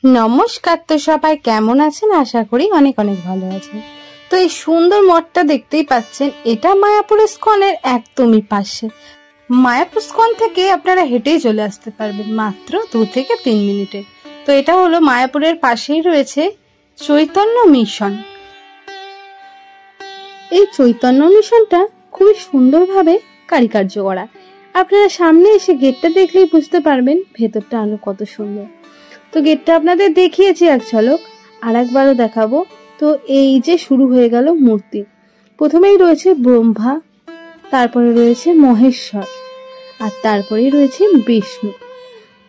নমস্কার। তো সবাই কেমন আছেন? আশা করি অনেক অনেক ভালো আছেন। তো এই সুন্দর মঠটা দেখতেই পাচ্ছেন, এটা মায়াপুর ইস্কনের একদমই পাশে। মায়াপুর ইস্কন থেকে আপনারা হেঁটেই চলে আসতে পারবেন মাত্র 2 থেকে 3 মিনিটে। তো এটা হলো মায়াপুরের পাশেই রয়েছে চৈতন্য মিশন। এই চৈতন্য মিশনটা খুবই সুন্দরভাবে কারুকার্য করা। আপনারা সামনে এসে গেটটা দেখলেই বুঝতে পারবেন ভেতরটা আরো কত সুন্দর। তো গেটটা আপনাদের দেখিয়েছি এক ঝলক, আর একবারও দেখাবো। তো এই যে শুরু হয়ে গেল মূর্তি, প্রথমেই রয়েছে ব্রহ্মা, তারপরে রয়েছে মহেশ্বর, আর তারপরেই রয়েছে বিষ্ণু।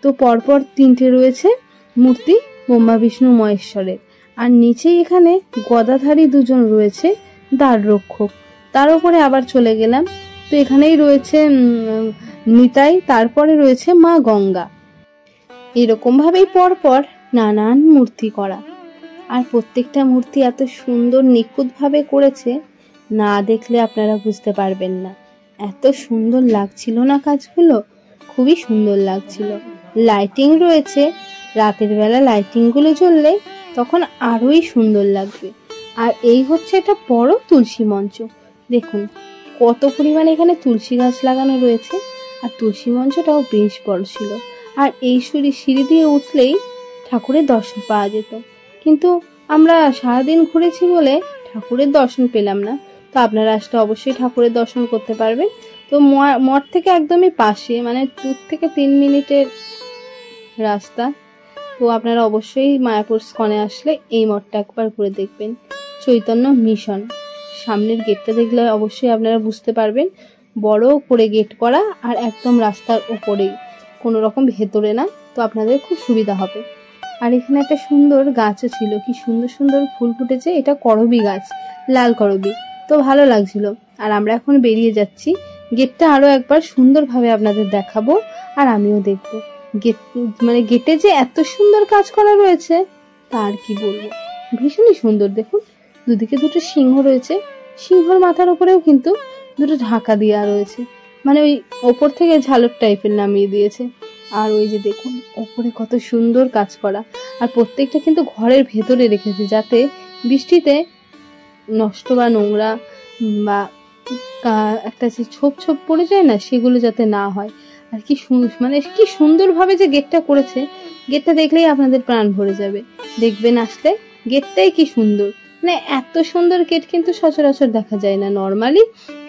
তো পরপর 3টে রয়েছে মূর্তি, ব্রহ্মা বিষ্ণু মহেশ্বরের। আর নিচেই এখানে গদাধারী 2জন রয়েছে দ্বার রক্ষক। তার উপরে আবার চলে গেলাম, তো এখানেই রয়েছে নিতাই, তারপরে রয়েছে মা গঙ্গা। এরকম ভাবেই পরপর নানান মূর্তি করা, আর প্রত্যেকটা মূর্তি এত সুন্দর নিখুঁত ভাবে করেছে, না দেখলে আপনারা বুঝতে পারবেন না। এত সুন্দর লাগছিল না কাজগুলো, খুবই সুন্দর লাগছিল। লাইটিং রয়েছে, রাতের বেলা লাইটিং গুলো জ্বললে তখন আরোই সুন্দর লাগবে। আর এই হচ্ছে একটা বড় তুলসী মঞ্চ। দেখুন কত পরিমাণে এখানে তুলসী গাছ লাগানো রয়েছে, আর তুলসী মঞ্চটাও বেশ বড় ছিল। আর এই সিঁড়ি দিয়ে উঠলেই ঠাকুরের দর্শন পাওয়া যেত, কিন্তু আমরা সারাদিন ঘুরেছি বলে ঠাকুরের দর্শন পেলাম না। তো আপনারা আসলে অবশ্যই ঠাকুরের দর্শন করতে পারবেন। তো মঠ থেকে একদমই পাশে, মানে 2 থেকে 3 মিনিটের রাস্তা। তো আপনারা অবশ্যই মায়াপুর ইস্কনে আসলে এই মঠটা একবার ঘুরে দেখবেন। চৈতন্য মিশন, সামনের গেটটা দেখলে অবশ্যই আপনারা বুঝতে পারবেন, বড় করে গেট করা, আর একদম রাস্তার উপরেই, কোনো রকম ভেতরে না। তো আপনাদের খুব সুবিধা হবে। আর এখানে একটা সুন্দর গাছও ছিল, কি সুন্দর সুন্দর ফুল ফুটেছে। এটা করবি গাছ, লাল করবি। তো ভালো লাগছিল। আর আমরা এখন বেরিয়ে যাচ্ছি। গেটটা আরো একবার সুন্দরভাবে আপনাদের দেখাবো, আর আমিও দেখবো। গেটে যে এত সুন্দর কাজ করা রয়েছে তার কি বলবো, ভীষণই সুন্দর। দেখুন দুদিকে 2টো সিংহ রয়েছে, সিংহর মাথার উপরেও কিন্তু 2টো ঢাকা দেওয়া রয়েছে, মানে ওই ওপর থেকে ঝালর টাইপের নামিয়ে দিয়েছে। আর ওই যে দেখুন ওপরে কত সুন্দর কাজ করা, আর প্রত্যেকটা কিন্তু ঘরের ভেতরে রেখেছে, যাতে বৃষ্টিতে নষ্ট বা নোংরা বা একটা যে ছোপ ছোপ পড়ে যায় না, সেগুলো যাতে না হয়। আর কি কি সুন্দরভাবে যে গেটটা করেছে, গেটটা দেখলেই আপনাদের প্রাণ ভরে যাবে। দেখবেন আসলে গেটটাই কি সুন্দর। মানে এত সুন্দর গেট কিন্তু সচরাচর দেখা যায় না। নর্মালি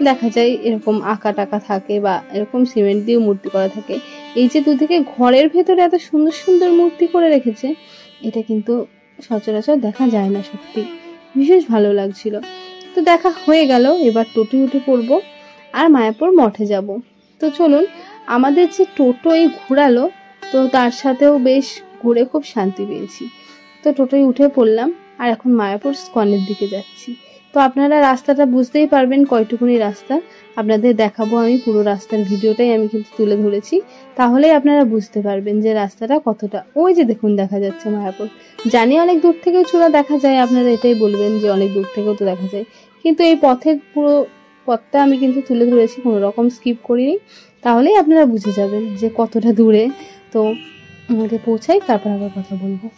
দেখা যায় এরকম আঁকা টাকা থাকে, বা এরকম সিমেন্ট দিয়ে মূর্তি করা থাকে। এই যে দুদিকে ঘরের ভেতরে এত সুন্দর সুন্দর মূর্তি করে রেখেছে, এটা কিন্তু সচরাচর দেখা যায় না। সত্যি বিশেষ ভালো লাগছিল। তো দেখা হয়ে গেল, এবার টোটো উঠে পড়বো আর মায়াপুর মঠে যাব। তো চলুন, আমাদের যে টোটো এই ঘোরালো, তো তার সাথেও বেশ ঘুরে খুব শান্তি পেয়েছি। তো টোটোয় উঠে পড়লাম, আর এখন মায়াপুর ইস্কনের দিকে যাচ্ছি। তো আপনারা রাস্তাটা বুঝতেই পারবেন কয়টুকুনি রাস্তা। আপনাদের দেখাবো আমি পুরো রাস্তার ভিডিওটাই আমি কিন্তু তুলে ধরেছি, তাহলেই আপনারা বুঝতে পারবেন যে রাস্তাটা কতটা। ওই যে দেখুন দেখা যাচ্ছে মায়াপুর। জানি অনেক দূর থেকেও চূড়া দেখা যায়, আপনারা এটাই বলবেন যে অনেক দূর থেকেও তো দেখা যায়, কিন্তু এই পথের পুরো পথটা আমি কিন্তু তুলে ধরেছি, কোনো রকম স্কিপ করিনি। তাহলেই আপনারা বুঝে যাবেন যে কতটা দূরে। তো আমাকে পৌঁছাই, তারপর আবার কথা বলবো।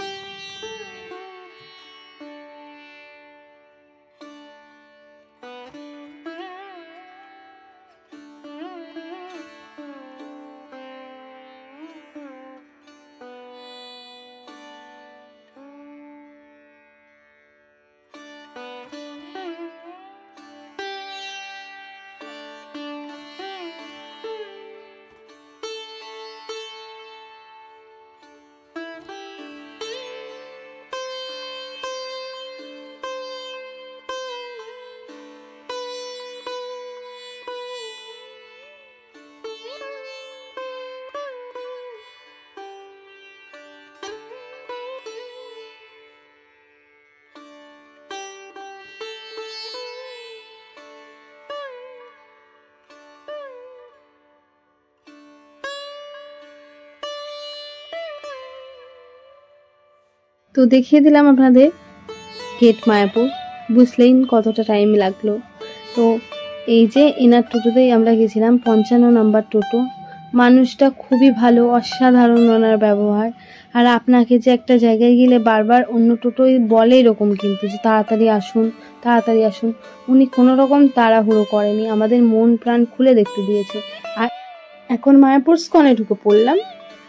তো দেখিয়ে দিলাম আপনাদের গেট মায়াপুর, বুঝলেন কতটা টাইম লাগলো। তো এই যে এনার টোটোতেই আমরা গেছিলাম, 55 নাম্বার টোটো। মানুষটা খুবই ভালো, অসাধারণ ওনার ব্যবহার। আর আপনাকে যে একটা জায়গায় গেলে বারবার অন্য টোটোই বলে এরকম, কিন্তু যে তাড়াতাড়ি আসুন তাড়াতাড়ি আসুন, উনি কোনো রকম তাড়াহুড়ো করেনি, আমাদের মন প্রাণ খুলে দেখতে দিয়েছে। আর এখন মায়াপুর স্কনে ঢুকে পড়লাম,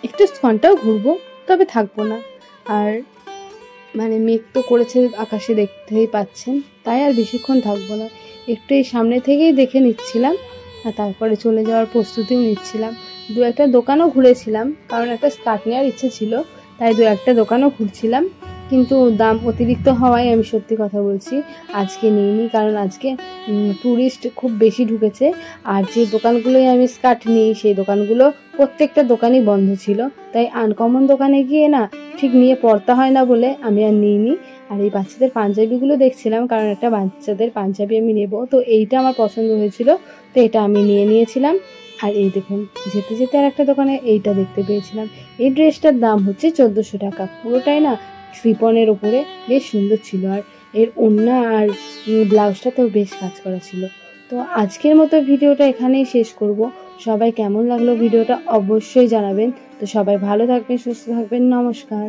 একটু স্কনটাও ঘুরবো, তবে থাকবো না। আর মানে মেঘ তো করেছে আকাশে, দেখতেই পাচ্ছেন, তাই আর বেশিক্ষণ থাকবো না, একটু এই সামনে থেকেই দেখে নিচ্ছিলাম আর তারপরে চলে যাওয়ার প্রস্তুতিও নিচ্ছিলাম। দু একটা দোকানও ঘুরেছিলাম, কারণ একটা স্কার্ট নেওয়ার ইচ্ছে ছিল, তাই দু একটা দোকানও ঘুরছিলাম, কিন্তু দাম অতিরিক্ত হওয়ায় আমি সত্যি কথা বলছি আজকে নিইনি, কারণ আজকে ট্যুরিস্ট খুব বেশি ঢুকেছে। আর যে দোকানগুলোয় আমি স্কার্ট নিই সেই দোকানগুলো প্রত্যেকটা দোকানই বন্ধ ছিল, তাই আনকমন দোকানে গিয়ে না ঠিক নিয়ে পড়তে হয় না বলে আমি আর নিইনি। আর এই বাচ্চাদের পাঞ্জাবিগুলো দেখছিলাম, কারণ একটা বাচ্চাদের পাঞ্জাবি আমি নেব, তো এইটা আমার পছন্দ হয়েছিল, তো এটা আমি নিয়েছিলাম। আর এই দেখুন, যেতে যেতে আর একটা দোকানে এইটা দেখতে পেয়েছিলাম। এই ড্রেসটার দাম হচ্ছে 1400 টাকা, পুরোটাই না স্লিপনের ওপরে, বেশ সুন্দর ছিল। আর এর ওড়না আর ব্লাউজটাতেও বেশ কাজ করা ছিল। তো আজকের মতো ভিডিওটা এখানেই শেষ করব। সবাই কেমন লাগলো ভিডিওটা অবশ্যই জানাবেন। তো সবাই ভালো থাকবেন, সুস্থ থাকবেন, নমস্কার।